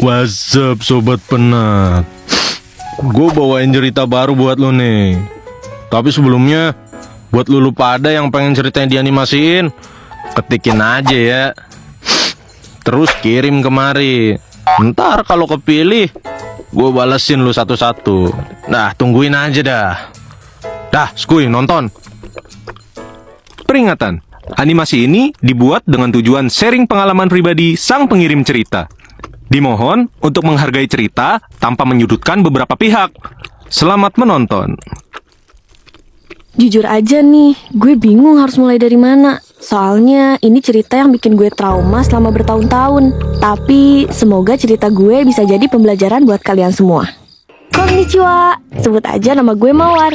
What's up sobat penat? Gue bawain cerita baru buat lo nih. Tapi sebelumnya, buat lu pada yang pengen ceritanya dianimasiin, ketikin aja ya. Terus kirim kemari. Ntar kalau kepilih, gue balesin lu satu-satu. Nah, tungguin aja dah. Dah, skuy nonton. Peringatan, animasi ini dibuat dengan tujuan sharing pengalaman pribadi sang pengirim cerita. Dimohon untuk menghargai cerita tanpa menyudutkan beberapa pihak. Selamat menonton. Jujur aja nih, gue bingung harus mulai dari mana. Soalnya ini cerita yang bikin gue trauma selama bertahun-tahun. Tapi semoga cerita gue bisa jadi pembelajaran buat kalian semua. Konnichiwa, sebut aja nama gue Mawar.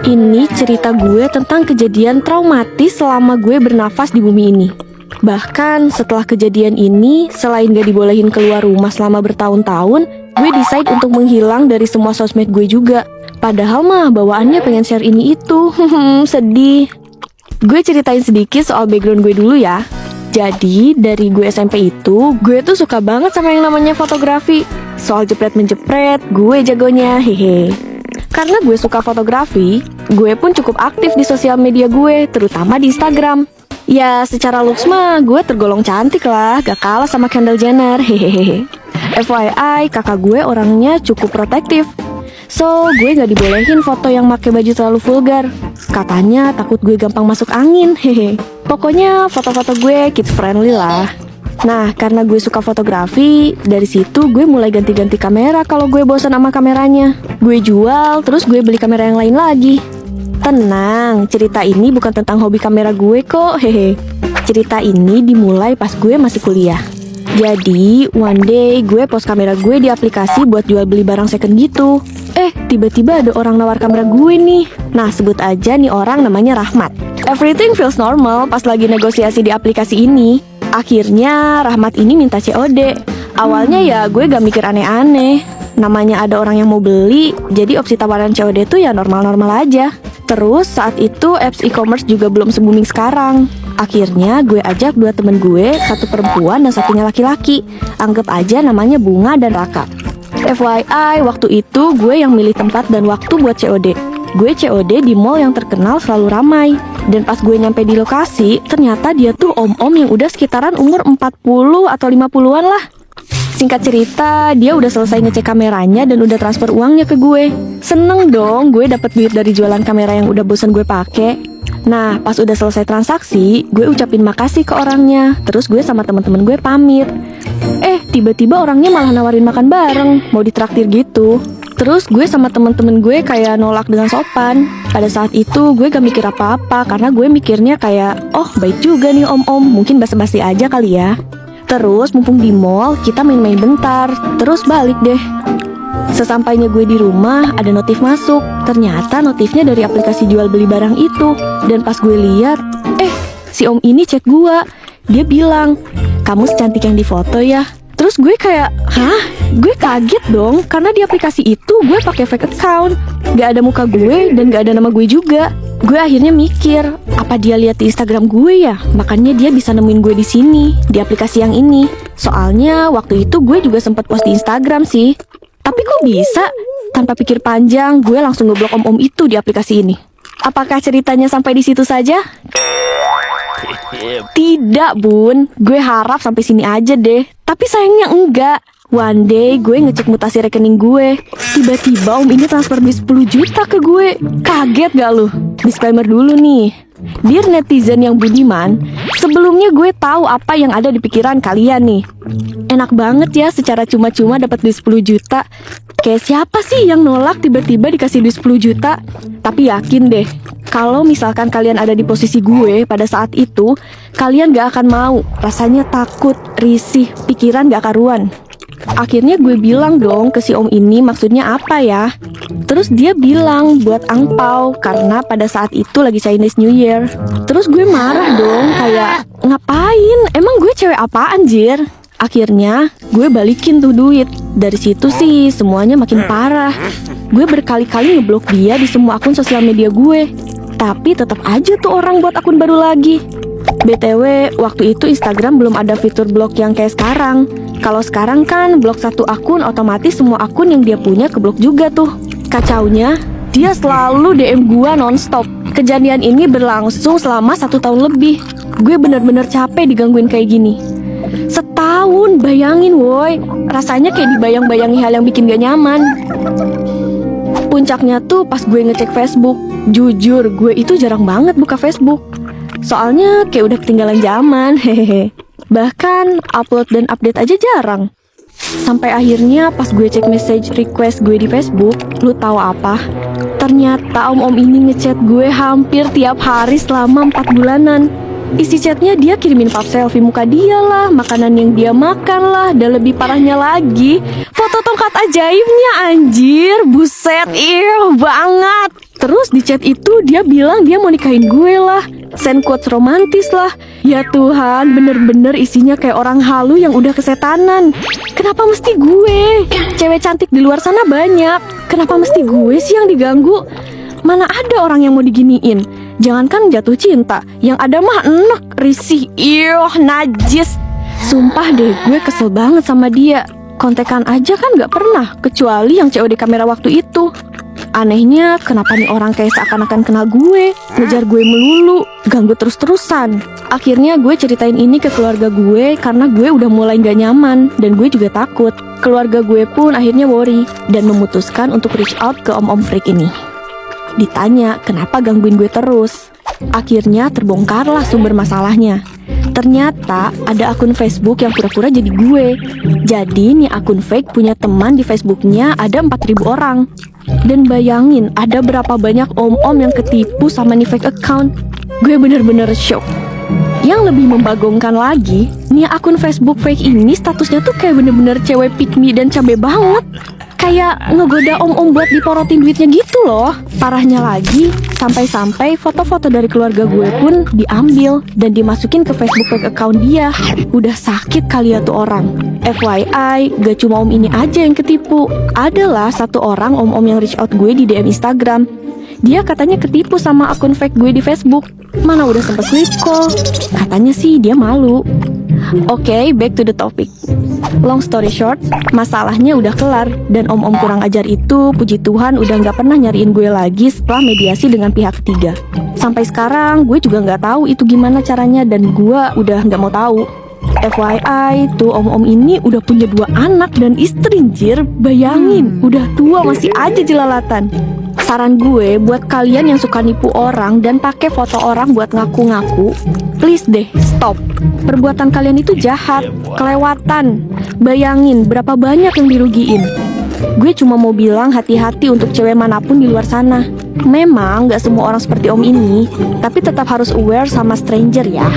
Ini cerita gue tentang kejadian traumatis selama gue bernafas di bumi ini. Bahkan setelah kejadian ini, selain gak dibolehin keluar rumah selama bertahun-tahun, gue decide untuk menghilang dari semua sosmed gue juga. Padahal mah bawaannya pengen share ini itu. Sedih. Gue ceritain sedikit soal background gue dulu ya. Jadi dari gue SMP itu, gue tuh suka banget sama yang namanya fotografi. Soal jepret-menjepret, gue jagonya, hehe. Karena gue suka fotografi, gue pun cukup aktif di sosial media gue, terutama di Instagram. Ya secara looks mah gue tergolong cantik lah, gak kalah sama Kendall Jenner, hehehe. FYI, kakak gue orangnya cukup protektif. So, gue gak dibolehin foto yang pakai baju terlalu vulgar. Katanya takut gue gampang masuk angin, hehe. Pokoknya foto-foto gue kids friendly lah. Nah, karena gue suka fotografi, dari situ gue mulai ganti-ganti kamera kalau gue bosan sama kameranya. Gue jual, terus gue beli kamera yang lain lagi. Tenang, cerita ini bukan tentang hobi kamera gue kok, hehe. Cerita ini dimulai pas gue masih kuliah. Jadi, one day gue post kamera gue di aplikasi buat jual beli barang second gitu. Tiba-tiba ada orang nawar kamera gue nih. Nah, sebut aja nih orang namanya Rahmat. Everything feels normal pas lagi negosiasi di aplikasi ini. Akhirnya Rahmat ini minta COD. Awalnya ya gue gak mikir aneh-aneh. Namanya ada orang yang mau beli, jadi opsi tawaran COD tuh ya normal-normal aja. Terus saat itu apps e-commerce juga belum se-booming sekarang. Akhirnya gue ajak dua temen gue, satu perempuan dan satunya laki-laki. Anggap aja namanya Bunga dan Raka. FYI, waktu itu gue yang milih tempat dan waktu buat COD. Gue COD di mall yang terkenal selalu ramai. Dan pas gue nyampe di lokasi, ternyata dia tuh om-om yang udah sekitaran umur 40 atau 50-an lah. Singkat cerita, dia udah selesai ngecek kameranya dan udah transfer uangnya ke gue. Seneng dong, gue dapet duit dari jualan kamera yang udah bosan gue pake. Nah, pas udah selesai transaksi, gue ucapin makasih ke orangnya. Terus gue sama temen-temen gue pamit. Tiba-tiba orangnya malah nawarin makan bareng, mau ditraktir gitu. Terus gue sama temen-temen gue kayak nolak dengan sopan. Pada saat itu gue gak mikir apa-apa, karena gue mikirnya kayak, oh baik juga nih om-om, mungkin basa-basi aja kali ya. Terus mumpung di mall, kita main-main bentar, terus balik deh. Sesampainya gue di rumah, ada notif masuk. Ternyata notifnya dari aplikasi jual beli barang itu. Dan pas gue lihat, si om ini chat gue. Dia bilang, kamu secantik yang di foto ya. Terus gue kayak, hah? Gue kaget dong, karena di aplikasi itu gue pakai fake account. Gak ada muka gue dan gak ada nama gue juga. Gue akhirnya mikir, apa dia lihat di Instagram gue ya? Makanya dia bisa nemuin gue di sini, di aplikasi yang ini. Soalnya waktu itu gue juga sempat post di Instagram sih. Tapi kok bisa? Tanpa pikir panjang, gue langsung ngeblok om-om itu di aplikasi ini. Apakah ceritanya sampai di situ saja? Tidak, Bun. Gue harap sampai sini aja deh. Tapi sayangnya enggak. One day gue ngecek mutasi rekening gue. Tiba-tiba om ini transfer duit 10 juta ke gue. Kaget gak lu? Disclaimer dulu nih. Dear netizen yang budiman, sebelumnya gue tahu apa yang ada di pikiran kalian nih. Enak banget ya secara cuma-cuma dapat duit 10 juta. Kayak siapa sih yang nolak tiba-tiba dikasih duit 10 juta? Tapi yakin deh, kalau misalkan kalian ada di posisi gue pada saat itu, kalian gak akan mau. Rasanya takut, risih, pikiran gak karuan. Akhirnya gue bilang dong ke si om ini maksudnya apa ya. Terus dia bilang buat angpau, karena pada saat itu lagi Chinese New Year. Terus gue marah dong, kayak ngapain? Emang gue cewek apaan anjir? Akhirnya gue balikin tuh duit. Dari situ sih semuanya makin parah. Gue berkali-kali ngeblok dia di semua akun sosial media gue. Tapi tetap aja tuh orang buat akun baru lagi. BTW, waktu itu Instagram belum ada fitur blok yang kayak sekarang. Kalau sekarang kan blok satu akun, otomatis semua akun yang dia punya keblok juga tuh. Kacaunya, dia selalu DM gua nonstop. Kejadian ini berlangsung selama 1 tahun lebih. Gue bener-bener capek digangguin kayak gini. Setahun, bayangin woi. Rasanya kayak dibayang-bayangi hal yang bikin gak nyaman. Puncaknya tuh pas gue ngecek Facebook. Jujur, gue itu jarang banget buka Facebook. Soalnya kayak udah ketinggalan zaman, hehehe. Bahkan upload dan update aja jarang. Sampai akhirnya pas gue cek message request gue di Facebook, lu tahu apa? Ternyata om-om ini ngechat gue hampir tiap hari selama 4 bulanan. Isi chatnya dia kirimin pap selfie muka dia lah, makanan yang dia makan lah, dan lebih parahnya lagi, foto tongkat ajaibnya anjir, buset, banget. Terus di chat itu dia bilang dia mau nikahin gue lah, send quotes romantis lah. Ya Tuhan, bener-bener isinya kayak orang halu yang udah kesetanan. Kenapa mesti gue? Cewek cantik di luar sana banyak. Kenapa mesti gue sih yang diganggu? Mana ada orang yang mau diginiin? Jangankan jatuh cinta, yang ada mah enak, risih, najis. Sumpah deh, gue kesel banget sama dia. Kontekan aja kan gak pernah, kecuali yang COD kamera waktu itu. Anehnya, kenapa nih orang kayak seakan-akan kenal gue, ngejar gue melulu, ganggu terus-terusan. Akhirnya gue ceritain ini ke keluarga gue karena gue udah mulai gak nyaman, dan gue juga takut. Keluarga gue pun akhirnya worry, dan memutuskan untuk reach out ke om-om freak ini. Ditanya kenapa gangguin gue terus. Akhirnya terbongkarlah sumber masalahnya. Ternyata ada akun Facebook yang pura-pura jadi gue. Jadi nih akun fake punya teman di Facebooknya ada 4.000 orang. Dan bayangin ada berapa banyak om-om yang ketipu sama nih fake account. Gue bener-bener shock. Yang lebih membagongkan lagi, nih akun Facebook fake ini statusnya tuh kayak bener-bener cewek pick me dan cabe banget. Kayak ngegoda om-om buat diporotin duitnya gitu loh. Parahnya lagi, sampai-sampai foto-foto dari keluarga gue pun diambil dan dimasukin ke Facebook fake account dia. Udah sakit kali ya tuh orang. FYI, gak cuma om ini aja yang ketipu. Adalah satu orang om-om yang reach out gue di DM Instagram. Dia katanya ketipu sama akun fake gue di Facebook. Mana udah sempet sleep call. Katanya sih dia malu. Oke, back to the topic. Long story short, masalahnya udah kelar. Dan om-om kurang ajar itu, puji Tuhan udah gak pernah nyariin gue lagi setelah mediasi dengan pihak ketiga. Sampai sekarang gue juga gak tahu itu gimana caranya, dan gue udah gak mau tahu. FYI, tuh om-om ini udah punya 2 anak dan istri, jir. Bayangin, udah tua masih aja jelalatan. Saran gue buat kalian yang suka nipu orang dan pakai foto orang buat ngaku-ngaku, please deh stop. Perbuatan kalian itu jahat, kelewatan. Bayangin berapa banyak yang dirugiin. Gue cuma mau bilang hati-hati untuk cewek manapun di luar sana. Memang gak semua orang seperti om ini, tapi tetap harus aware sama stranger ya.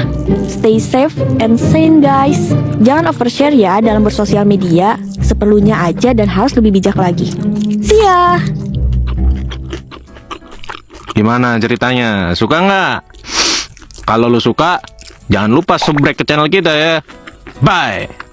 Stay safe and sane guys. Jangan overshare ya dalam bersosial media. Seperlunya aja dan harus lebih bijak lagi. See ya. Gimana ceritanya? Suka nggak? Kalau lu suka, jangan lupa subscribe ke channel kita ya. Bye.